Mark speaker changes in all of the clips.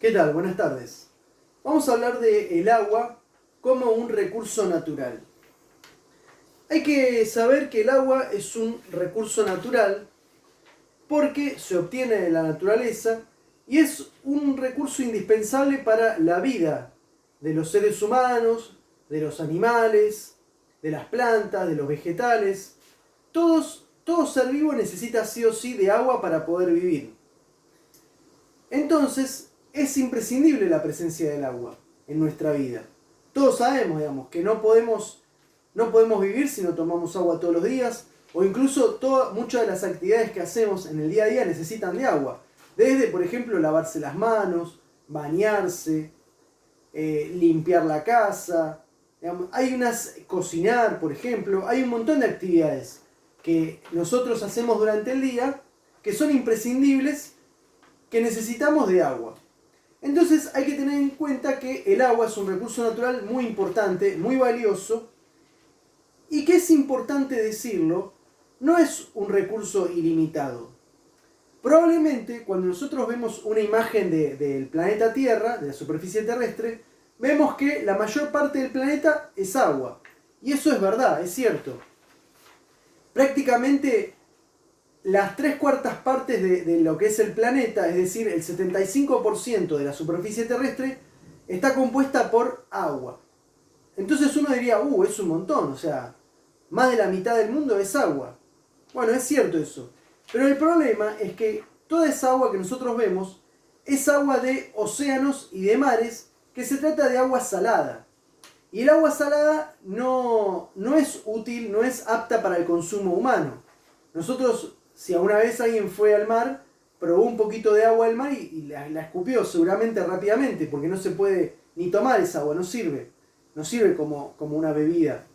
Speaker 1: ¿Qué tal? Buenas tardes. Vamos a hablar de el agua como un recurso natural. Hay que saber que el agua es un recurso natural porque se obtiene de la naturaleza y es un recurso indispensable para la vida de los seres humanos, de los animales, de las plantas, de los vegetales. Todo ser vivo necesita sí o sí de agua para poder vivir. Entonces, es imprescindible la presencia del agua en nuestra vida. Todos sabemos, digamos, que no podemos vivir si no tomamos agua todos los días, o incluso muchas de las actividades que hacemos en el día a día necesitan de agua. Desde, por ejemplo, lavarse las manos, bañarse, limpiar la casa, digamos, cocinar, por ejemplo. Hay un montón de actividades que nosotros hacemos durante el día que son imprescindibles, que necesitamos de agua. Entonces hay que tener en cuenta que el agua es un recurso natural muy importante, muy valioso, y que es importante decirlo, no es un recurso ilimitado. Probablemente cuando nosotros vemos una imagen del planeta Tierra, de la superficie terrestre, vemos que la mayor parte del planeta es agua. Y eso es verdad, es cierto. Prácticamente las 3/4 partes de lo que es el planeta, es decir, el 75% de la superficie terrestre, está compuesta por agua. Entonces uno diría, es un montón, o sea, más de la mitad del mundo es agua. Bueno, es cierto eso. Pero el problema es que toda esa agua que nosotros vemos es agua de océanos y de mares, que se trata de agua salada. Y el agua salada no es útil, no es apta para el consumo humano. Nosotros, si alguna vez alguien fue al mar, probó un poquito de agua del mar y la escupió seguramente rápidamente, porque no se puede ni tomar esa agua, no sirve. No sirve como una bebida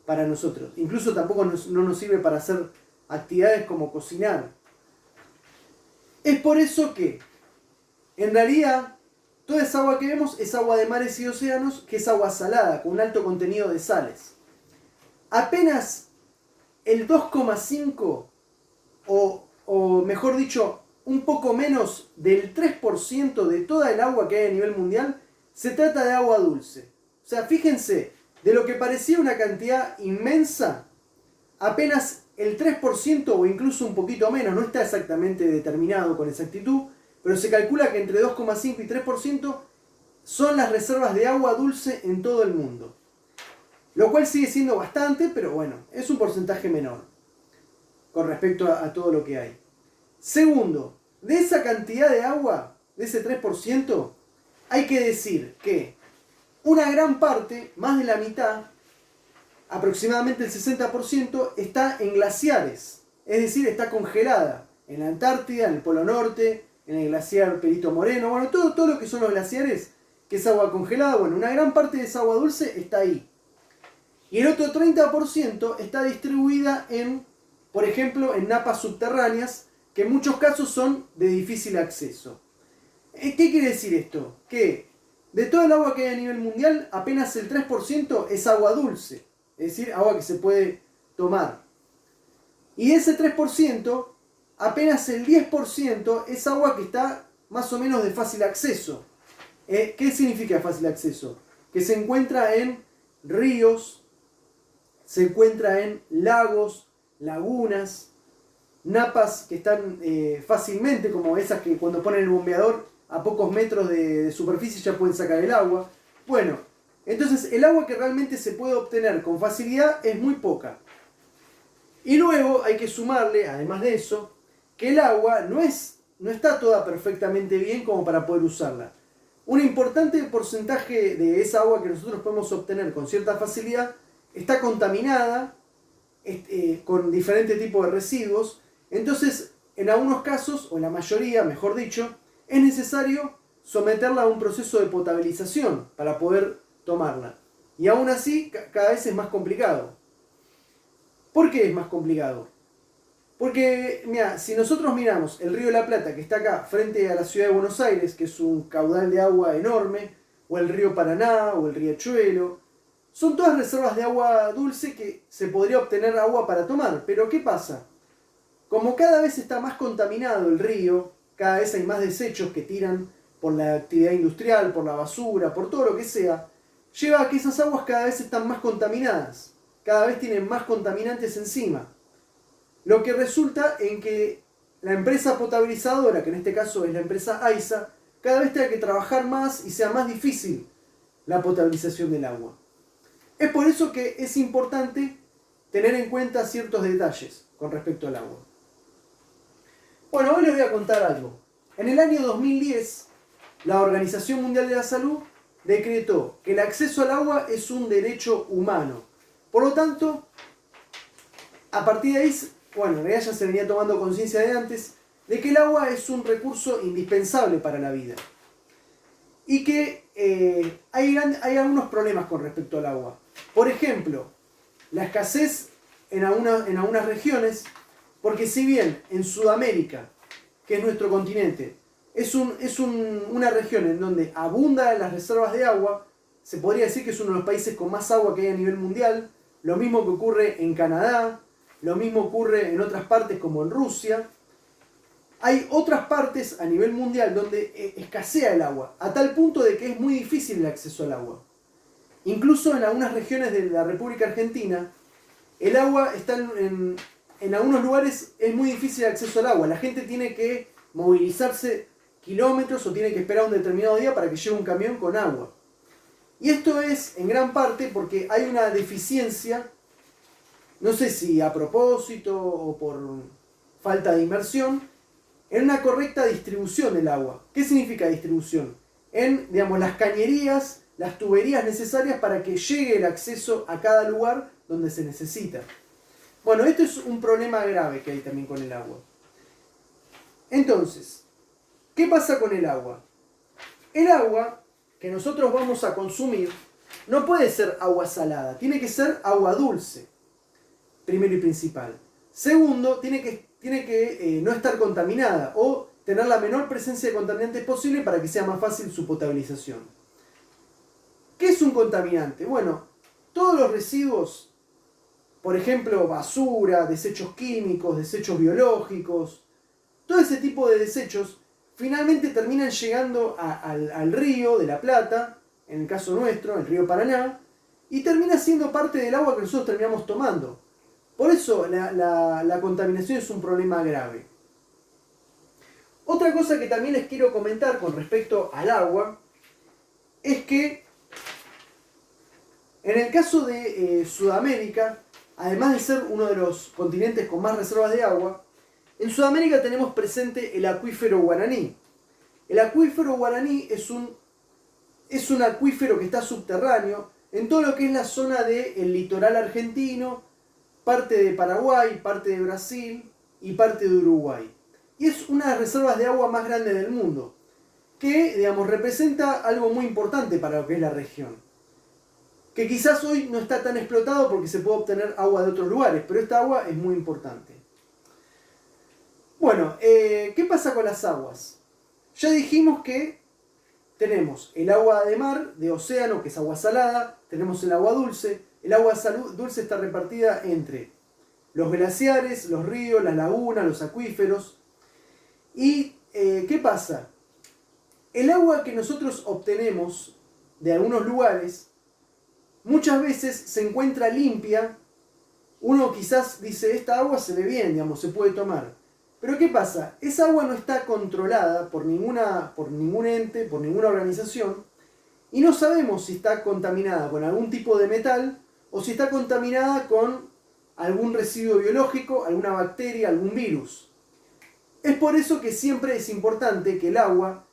Speaker 1: para nosotros. Incluso tampoco no nos sirve para hacer actividades como cocinar. Es por eso que, en realidad, toda esa agua que vemos es agua de mares y océanos, que es agua salada, con un alto contenido de sales. Apenas el 2,5 o mejor dicho, un poco menos del 3% de toda el agua que hay a nivel mundial se trata de agua dulce. O sea, fíjense, de lo que parecía una cantidad inmensa, apenas el 3% o incluso un poquito menos, no está exactamente determinado con exactitud, pero se calcula que entre 2,5 y 3% son las reservas de agua dulce en todo el mundo. Lo cual sigue siendo bastante, pero bueno, es un porcentaje menor con respecto a todo lo que hay. Segundo, de esa cantidad de agua, de ese 3%, hay que decir que una gran parte, más de la mitad, aproximadamente el 60%, está en glaciares. Es decir, está congelada en la Antártida, en el Polo Norte, en el glaciar Perito Moreno. Bueno, todo lo que son los glaciares, que es agua congelada, bueno, una gran parte de esa agua dulce está ahí. Y el otro 30% está distribuida por ejemplo, en napas subterráneas, que en muchos casos son de difícil acceso. ¿Qué quiere decir esto? Que de toda el agua que hay a nivel mundial, apenas el 3% es agua dulce, es decir, agua que se puede tomar. Y de ese 3%, apenas el 10% es agua que está más o menos de fácil acceso. ¿Qué significa fácil acceso? Que se encuentra en ríos, se encuentra en lagos, lagunas, napas que están fácilmente, como esas que cuando ponen el bombeador a pocos metros de superficie ya pueden sacar el agua. Bueno, entonces el agua que realmente se puede obtener con facilidad es muy poca. Y luego hay que sumarle, además de eso, que el agua no está toda perfectamente bien como para poder usarla. Un importante porcentaje de esa agua que nosotros podemos obtener con cierta facilidad está contaminada con diferentes tipos de residuos. Entonces, en algunos casos, o en la mayoría, mejor dicho, es necesario someterla a un proceso de potabilización para poder tomarla. Y aún así, cada vez es más complicado. ¿Por qué es más complicado? Porque, mira, si nosotros miramos el río de la Plata, que está acá frente a la ciudad de Buenos Aires, que es un caudal de agua enorme, o el río Paraná, o el riachuelo, son todas reservas de agua dulce que se podría obtener agua para tomar. Pero ¿qué pasa? Como cada vez está más contaminado el río, cada vez hay más desechos que tiran por la actividad industrial, por la basura, por todo lo que sea, lleva a que esas aguas cada vez están más contaminadas, cada vez tienen más contaminantes encima. Lo que resulta en que la empresa potabilizadora, que en este caso es la empresa AISA, cada vez tenga que trabajar más y sea más difícil la potabilización del agua. Es por eso que es importante tener en cuenta ciertos detalles con respecto al agua. Bueno, hoy les voy a contar algo. En el año 2010, la Organización Mundial de la Salud decretó que el acceso al agua es un derecho humano. Por lo tanto, a partir de ahí, bueno, en realidad ya se venía tomando conciencia de antes, de que el agua es un recurso indispensable para la vida. Y que hay algunos problemas con respecto al agua. Por ejemplo, la escasez en algunas regiones, porque si bien en Sudamérica, que es nuestro continente, es una región en donde abundan las reservas de agua, se podría decir que es uno de los países con más agua que hay a nivel mundial, lo mismo que ocurre en Canadá, lo mismo ocurre en otras partes como en Rusia. Hay otras partes a nivel mundial donde escasea el agua, a tal punto de que es muy difícil el acceso al agua. Incluso en algunas regiones de la República Argentina, el agua está en algunos lugares es muy difícil el acceso al agua. La gente tiene que movilizarse kilómetros o tiene que esperar un determinado día para que llegue un camión con agua. Y esto es en gran parte porque hay una deficiencia, no sé si a propósito o por falta de inversión, en una correcta distribución del agua. ¿Qué significa distribución? En, digamos, las cañerías, las tuberías necesarias para que llegue el acceso a cada lugar donde se necesita. Bueno, esto es un problema grave que hay también con el agua. Entonces, ¿qué pasa con el agua? El agua que nosotros vamos a consumir no puede ser agua salada, tiene que ser agua dulce, primero y principal. Segundo, tiene que no estar contaminada o tener la menor presencia de contaminantes posible para que sea más fácil su potabilización. ¿Qué es un contaminante? Bueno, todos los residuos, por ejemplo, basura, desechos químicos, desechos biológicos, todo ese tipo de desechos finalmente terminan llegando al río de la Plata, en el caso nuestro, el río Paraná, y termina siendo parte del agua que nosotros terminamos tomando. Por eso la contaminación es un problema grave. Otra cosa que también les quiero comentar con respecto al agua es que en el caso de Sudamérica, además de ser uno de los continentes con más reservas de agua, en Sudamérica tenemos presente el acuífero Guaraní. El acuífero Guaraní es un acuífero que está subterráneo en todo lo que es la zona del litoral argentino, parte de Paraguay, parte de Brasil y parte de Uruguay. Y es una de las reservas de agua más grandes del mundo, que, digamos, representa algo muy importante para lo que es la región. Que quizás hoy no está tan explotado porque se puede obtener agua de otros lugares, pero esta agua es muy importante. Bueno, ¿qué pasa con las aguas? Ya dijimos que tenemos el agua de mar, de océano, que es agua salada, tenemos el agua dulce. El agua dulce está repartida entre los glaciares, los ríos, las lagunas, los acuíferos. ¿Y qué pasa? El agua que nosotros obtenemos de algunos lugares muchas veces se encuentra limpia. Uno quizás dice, esta agua se ve bien, digamos, se puede tomar. Pero ¿qué pasa? Esa agua no está controlada por ningún ente, por ninguna organización, y no sabemos si está contaminada con algún tipo de metal o si está contaminada con algún residuo biológico, alguna bacteria, algún virus. Es por eso que siempre es importante que el agua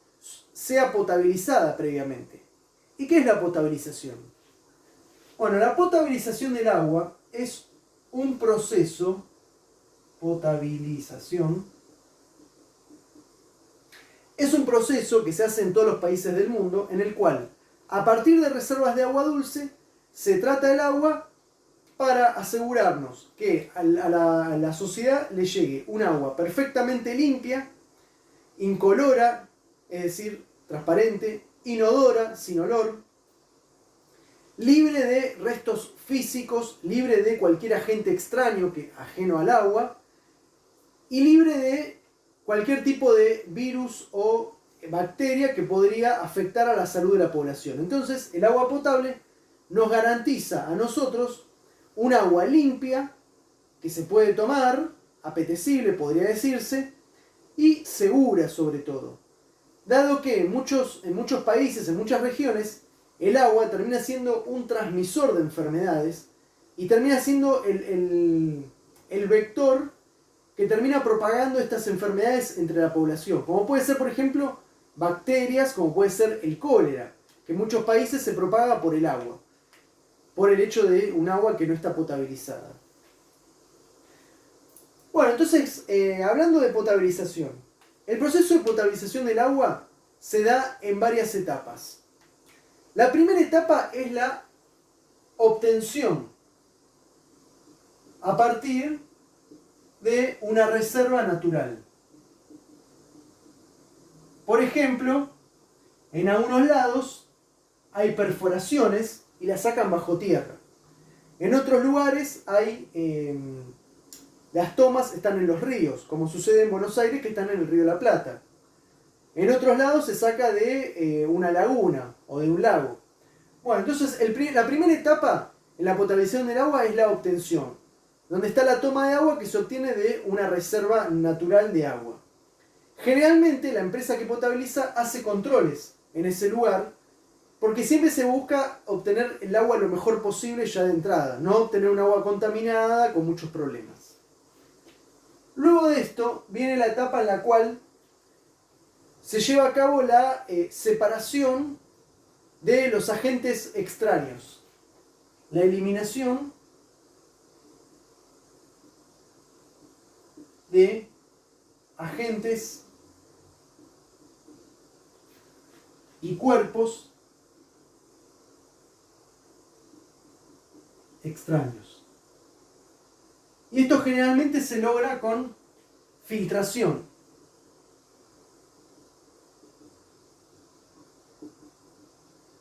Speaker 1: sea potabilizada previamente. ¿Y qué es la potabilización? Bueno, la potabilización del agua es un proceso, es un proceso que se hace en todos los países del mundo, en el cual, a partir de reservas de agua dulce, se trata el agua para asegurarnos que a la sociedad le llegue un agua perfectamente limpia, incolora, es decir, transparente, inodora, sin olor, libre de restos físicos, libre de cualquier agente extraño ajeno al agua y libre de cualquier tipo de virus o bacteria que podría afectar a la salud de la población. Entonces, el agua potable nos garantiza a nosotros un agua limpia, que se puede tomar, apetecible podría decirse, y segura sobre todo. Dado que en muchos países, en muchas regiones, el agua termina siendo un transmisor de enfermedades y termina siendo el vector que termina propagando estas enfermedades entre la población. Como puede ser, por ejemplo, bacterias, como puede ser el cólera, que en muchos países se propaga por el agua, por el hecho de un agua que no está potabilizada. Bueno, entonces, hablando de potabilización, el proceso de potabilización del agua se da en varias etapas. La primera etapa es la obtención a partir de una reserva natural. Por ejemplo, en algunos lados hay perforaciones y las sacan bajo tierra. En otros lugares hay las tomas están en los ríos, como sucede en Buenos Aires, que están en el río de la Plata. En otros lados se saca de una laguna o de un lago. Bueno, entonces la primera etapa en la potabilización del agua es la obtención, donde está la toma de agua que se obtiene de una reserva natural de agua. Generalmente la empresa que potabiliza hace controles en ese lugar, porque siempre se busca obtener el agua lo mejor posible ya de entrada, no obtener un agua contaminada con muchos problemas. Luego de esto viene la etapa en la cual se lleva a cabo la separación de los agentes extraños, la eliminación de agentes y cuerpos extraños. Y esto generalmente se logra con filtración.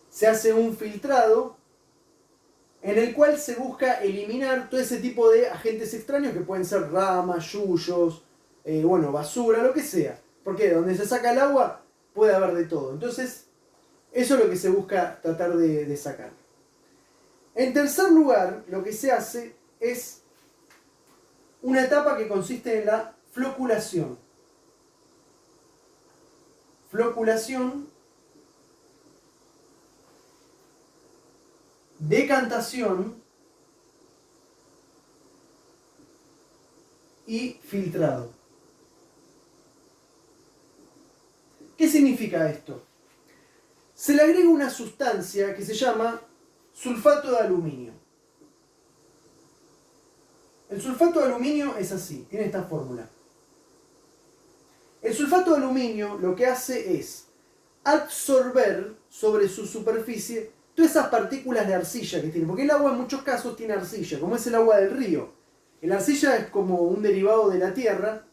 Speaker 1: Se hace un filtrado en el cual se busca eliminar todo ese tipo de agentes extraños que pueden ser ramas, yuyos, basura, lo que sea. Porque donde se saca el agua puede haber de todo. Entonces, eso es lo que se busca tratar de sacar. En tercer lugar, lo que se hace es una etapa que consiste en la floculación. Floculación, decantación y filtrado. ¿Qué significa esto? Se le agrega una sustancia que se llama sulfato de aluminio. El sulfato de aluminio es así, tiene esta fórmula. El sulfato de aluminio lo que hace es absorber sobre su superficie todas esas partículas de arcilla que tiene, porque el agua en muchos casos tiene arcilla, como es el agua del río. La arcilla es como un derivado de la tierra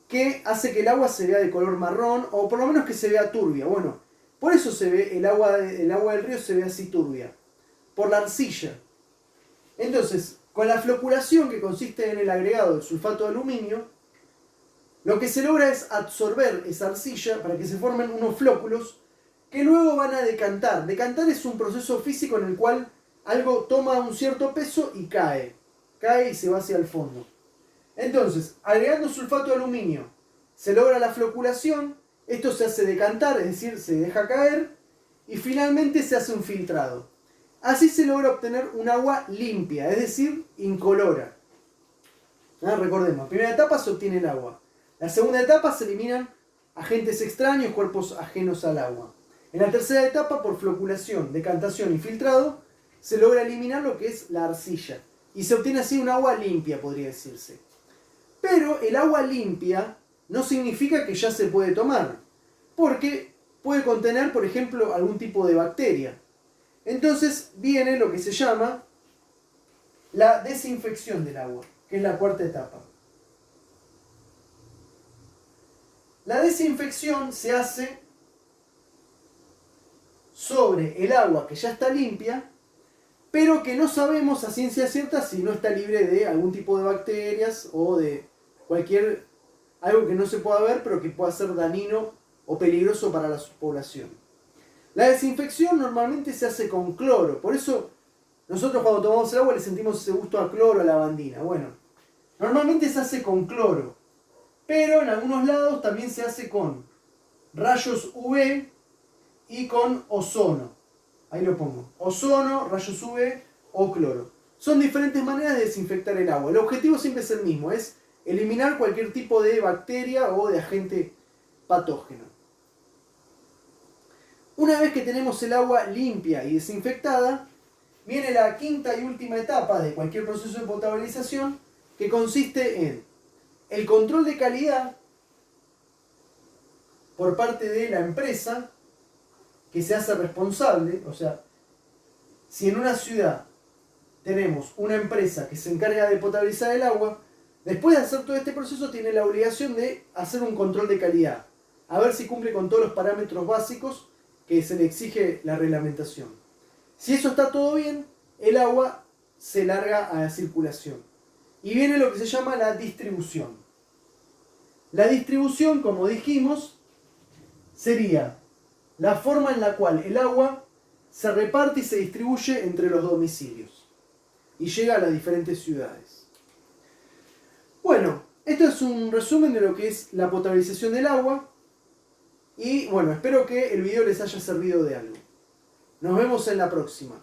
Speaker 1: que hace que el agua se vea de color marrón, o por lo menos que se vea turbia. Bueno, por eso se ve el agua del río se ve así turbia, por la arcilla. Entonces, con la floculación, que consiste en el agregado del sulfato de aluminio, lo que se logra es absorber esa arcilla para que se formen unos flóculos que luego van a decantar. Decantar es un proceso físico en el cual algo toma un cierto peso y cae. Cae y se va hacia el fondo. Entonces, agregando sulfato de aluminio, se logra la floculación, esto se hace decantar, es decir, se deja caer, y finalmente se hace un filtrado. Así se logra obtener un agua limpia, es decir, incolora. Recordemos, en primera etapa se obtiene el agua. En la segunda etapa se eliminan agentes extraños, cuerpos ajenos al agua. En la tercera etapa, por floculación, decantación y filtrado, se logra eliminar lo que es la arcilla. Y se obtiene así un agua limpia, podría decirse. Pero el agua limpia no significa que ya se puede tomar, porque puede contener, por ejemplo, algún tipo de bacteria. Entonces viene lo que se llama la desinfección del agua, que es la cuarta etapa. La desinfección se hace sobre el agua que ya está limpia, pero que no sabemos a ciencia cierta si no está libre de algún tipo de bacterias o de algo que no se pueda ver, pero que pueda ser dañino o peligroso para la población. La desinfección normalmente se hace con cloro, por eso nosotros cuando tomamos el agua le sentimos ese gusto a cloro, a lavandina. Bueno, normalmente se hace con cloro, pero en algunos lados también se hace con rayos UV y con ozono. Ahí lo pongo. Ozono, rayos UV o cloro. Son diferentes maneras de desinfectar el agua. El objetivo siempre es el mismo, es eliminar cualquier tipo de bacteria o de agente patógeno. Una vez que tenemos el agua limpia y desinfectada, viene la quinta y última etapa de cualquier proceso de potabilización, que consiste en el control de calidad por parte de la empresa que se hace responsable. O sea, si en una ciudad tenemos una empresa que se encarga de potabilizar el agua, después de hacer todo este proceso tiene la obligación de hacer un control de calidad, a ver si cumple con todos los parámetros básicos que se le exige la reglamentación. Si eso está todo bien, el agua se larga a la circulación. Y viene lo que se llama la distribución. La distribución, como dijimos, sería la forma en la cual el agua se reparte y se distribuye entre los domicilios y llega a las diferentes ciudades. Bueno, esto es un resumen de lo que es la potabilización del agua y bueno, espero que el video les haya servido de algo. Nos vemos en la próxima.